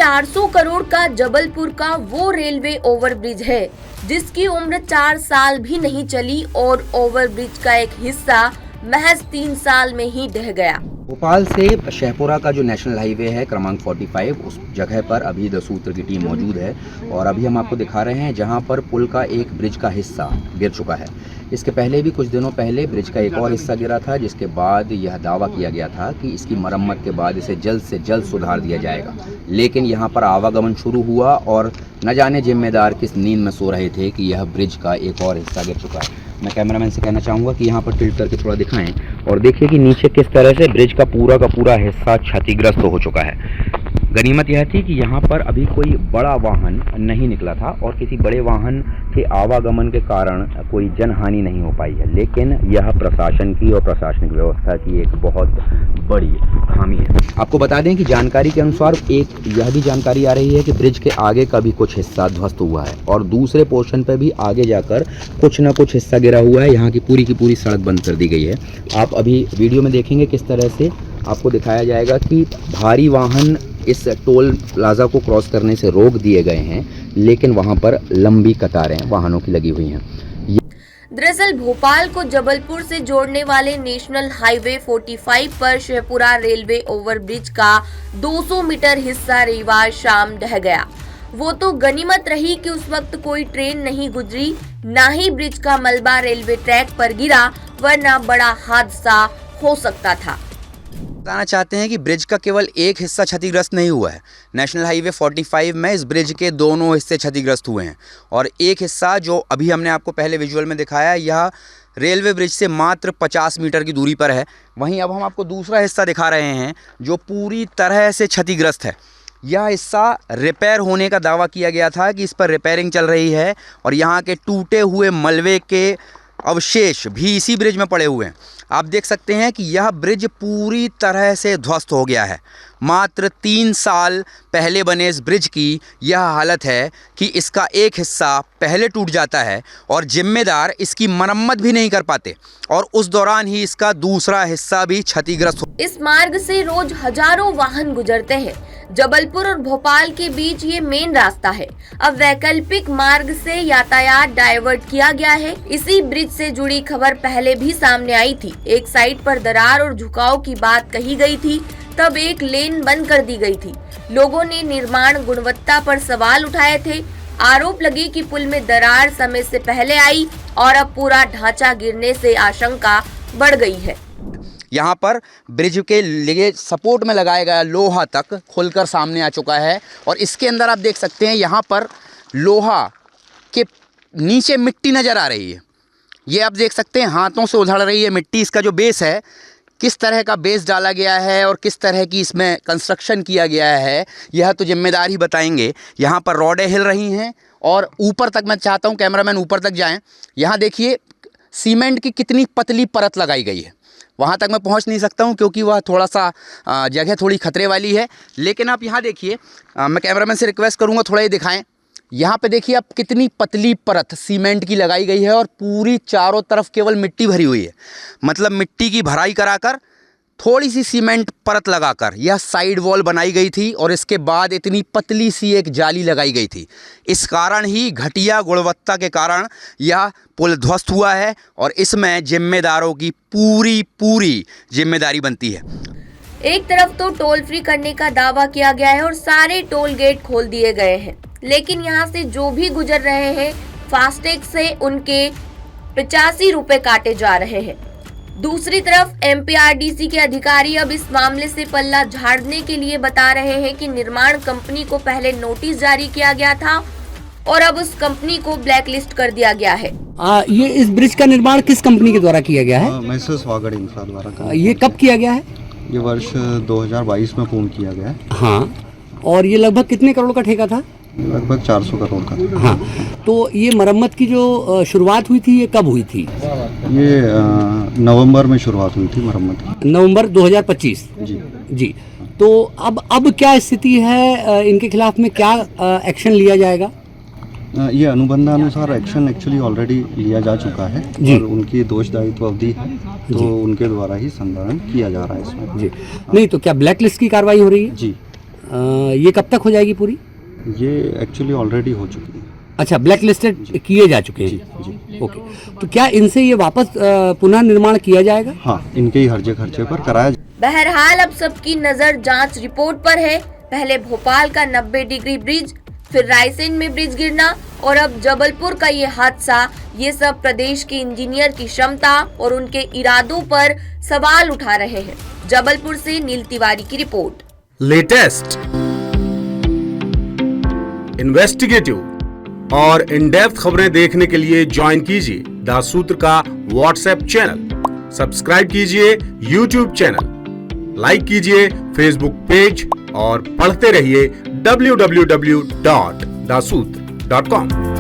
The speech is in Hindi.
400 करोड़ का जबलपुर का वो रेलवे ओवरब्रिज है जिसकी उम्र 4 साल भी नहीं चली और ओवरब्रिज का एक हिस्सा महज 3 साल में ही ढह गया। भोपाल से शहपुरा का जो नेशनल हाईवे है क्रमांक 45, उस जगह पर अभी 10 सूत्र की टीम मौजूद है और अभी हम आपको दिखा रहे हैं जहां पर पुल का एक ब्रिज का हिस्सा गिर चुका है। इसके पहले भी कुछ दिनों पहले ब्रिज का एक और हिस्सा गिरा था, जिसके बाद यह दावा किया गया था कि इसकी मरम्मत के बाद इसे जल्द से जल्द सुधार दिया जाएगा। लेकिन यहाँ पर आवागमन शुरू हुआ और न जाने जिम्मेदार किस नींद में सो रहे थे कि यह ब्रिज का एक और हिस्सा गिर चुका है। मैं कैमरामैन से कहना चाहूँगा कि यहाँ पर टिल्ट करके थोड़ा दिखाएं और देखिए कि नीचे किस तरह से ब्रिज का पूरा हिस्सा क्षतिग्रस्त हो चुका है। गनीमत यह थी कि यहाँ पर अभी कोई बड़ा वाहन नहीं निकला था और किसी बड़े वाहन के आवागमन के कारण कोई जनहानि नहीं हो पाई है, लेकिन यह प्रशासन की और प्रशासनिक व्यवस्था की एक बहुत बड़ी खामी है। आपको बता दें कि जानकारी के अनुसार एक यह भी जानकारी आ रही है कि ब्रिज के आगे का भी कुछ हिस्सा ध्वस्त हुआ है और दूसरे पोर्शन पर भी आगे जाकर कुछ न कुछ हिस्सा गिरा हुआ है। यहाँ की पूरी सड़क बंद कर दी गई है। आप अभी वीडियो में देखेंगे किस तरह से आपको दिखाया जाएगा कि भारी वाहन इस टोल प्लाजा को क्रॉस करने से रोक दिए गए हैं, लेकिन वहां पर लंबी कतारें वाहनों की लगी हुई हैं। दरअसल भोपाल को जबलपुर से जोड़ने वाले नेशनल हाईवे 45 पर शहपुरा रेलवे ओवरब्रिज का 200 मीटर हिस्सा रविवार शाम ढह गया। वो तो गनीमत रही कि उस वक्त कोई ट्रेन नहीं गुजरी, ना ही ब्रिज का मलबा रेलवे ट्रैक पर गिरा, वरना बड़ा हादसा हो सकता था। बताना चाहते हैं कि ब्रिज का केवल एक हिस्सा क्षतिग्रस्त नहीं हुआ है। नेशनल हाईवे 45 में इस ब्रिज के दोनों हिस्से क्षतिग्रस्त हुए हैं और एक हिस्सा जो अभी हमने आपको पहले विजुअल में दिखाया, यह रेलवे ब्रिज से मात्र 50 मीटर की दूरी पर है। वहीं अब हम आपको दूसरा हिस्सा दिखा रहे हैं जो पूरी तरह से क्षतिग्रस्त है। यह हिस्सा रिपेयर होने का दावा किया गया था कि इस पर रिपेयरिंग चल रही है और यहाँ के टूटे हुए मलबे के अवशेष भी इसी ब्रिज में पड़े हुए हैं। आप देख सकते हैं कि यह ब्रिज पूरी तरह से ध्वस्त हो गया है। मात्र 3 साल पहले बने इस ब्रिज की यह हालत है कि इसका एक हिस्सा पहले टूट जाता है और जिम्मेदार इसकी मरम्मत भी नहीं कर पाते और उस दौरान ही इसका दूसरा हिस्सा भी क्षतिग्रस्त हो। इस मार्ग से रोज हजारों वाहन गुजरते हैं। जबलपुर और भोपाल के बीच ये मेन रास्ता है। अब वैकल्पिक मार्ग से यातायात डाइवर्ट किया गया है। इसी ब्रिज से जुड़ी खबर पहले भी सामने आई थी। एक साइड पर दरार और झुकाव की बात कही गई थी, तब एक लेन बंद कर दी गई थी। लोगों ने निर्माण गुणवत्ता पर सवाल उठाए थे। आरोप लगे कि पुल में दरार समय से पहले आई और अब पूरा ढांचा गिरने से आशंका बढ़ गई है। यहाँ पर ब्रिज के लिए सपोर्ट में लगाया गया लोहा तक खुलकर सामने आ चुका है और इसके अंदर आप देख सकते हैं यहाँ पर लोहा के नीचे मिट्टी नज़र आ रही है। ये आप देख सकते हैं हाथों से उधड़ रही है मिट्टी। इसका जो बेस है, किस तरह का बेस डाला गया है और किस तरह की इसमें कंस्ट्रक्शन किया गया है, यह तो जिम्मेदार ही बताएंगे। यहाँ पर रॉडें हिल रही हैं और ऊपर तक मैं चाहता हूँ कैमरामैन ऊपर तक जाएं। यहाँ देखिए सीमेंट की कितनी पतली परत लगाई गई है। वहाँ तक मैं पहुँच नहीं सकता हूँ क्योंकि वह थोड़ा सा जगह थोड़ी खतरे वाली है, लेकिन आप यहाँ देखिए, मैं कैमरामैन से रिक्वेस्ट करूँगा थोड़ा ये दिखाएं। यहाँ पे देखिए आप कितनी पतली परत सीमेंट की लगाई गई है और पूरी चारों तरफ केवल मिट्टी भरी हुई है। मतलब मिट्टी की भराई कराकर थोड़ी सी सीमेंट परत लगाकर यह साइड वॉल बनाई गई थी और इसके बाद इतनी पतली सी एक जाली लगाई गई थी। इस कारण ही घटिया गुणवत्ता के कारण यह पुल ध्वस्त हुआ है और इसमें जिम्मेदारों की पूरी जिम्मेदारी बनती है। एक तरफ तो टोल फ्री करने का दावा किया गया है और सारे टोल गेट खोल दिए गए हैं, लेकिन यहाँ से जो भी गुजर रहे हैं फास्टैग से उनके 85 रुपए काटे जा रहे हैं। दूसरी तरफ MPRDC के अधिकारी अब इस मामले से पल्ला झाड़ने के लिए बता रहे हैं कि निर्माण कंपनी को पहले नोटिस जारी किया गया था और अब उस कंपनी को ब्लैकलिस्ट कर दिया गया है। ये इस ब्रिज का निर्माण किस कंपनी के द्वारा किया गया है? मैसेज वागड़ इंफ्रा द्वारा। ये कब किया गया है? ये वर्ष 2022 में पूर्ण किया गया है। हाँ, और ये लगभग कितने करोड़ का ठेका था? लगभग 400 करोड़ का। हाँ, तो ये मरम्मत की जो शुरुआत हुई थी ये कब हुई थी? ये नवंबर में शुरुआत हुई थी मरम्मत की। नवंबर 2025। जी। तो अब क्या स्थिति है, इनके खिलाफ में क्या एक्शन लिया जाएगा? ये अनुबंधानुसार एक्शन एक्चुअली ऑलरेडी लिया जा चुका है और उनकी दोष दायित्व अवधि है, तो उनके द्वारा ही संधारण किया जा रहा है इसमें। जी। नहीं तो क्या ब्लैक लिस्ट की कार्रवाई हो रही है? जी। ये कब तक हो जाएगी पूरी? ये एक्चुअली ऑलरेडी हो चुकी है। अच्छा, ब्लैक लिस्टेड किए जा चुके जी हैं। जी। ओके, तो क्या इनसे ये वापस पुनः निर्माण किया जाएगा? हाँ, इनके ही हर्जे खर्चे पर कराया। बहरहाल अब सबकी नजर जांच रिपोर्ट पर है। पहले भोपाल का 90 डिग्री ब्रिज, फिर रायसेन में ब्रिज गिरना और अब जबलपुर का ये हादसा, ये सब प्रदेश के इंजीनियर की क्षमता और उनके इरादों पर सवाल उठा रहे हैं। जबलपुर से नील तिवारी की रिपोर्ट। लेटेस्ट, इन्वेस्टिगेटिव और इन डेप्थ खबरें देखने के लिए ज्वाइन कीजिए द सूत्र का व्हाट्सएप चैनल, सब्सक्राइब कीजिए यूट्यूब चैनल, लाइक कीजिए फेसबुक पेज और पढ़ते रहिए www.daसूत्र.com।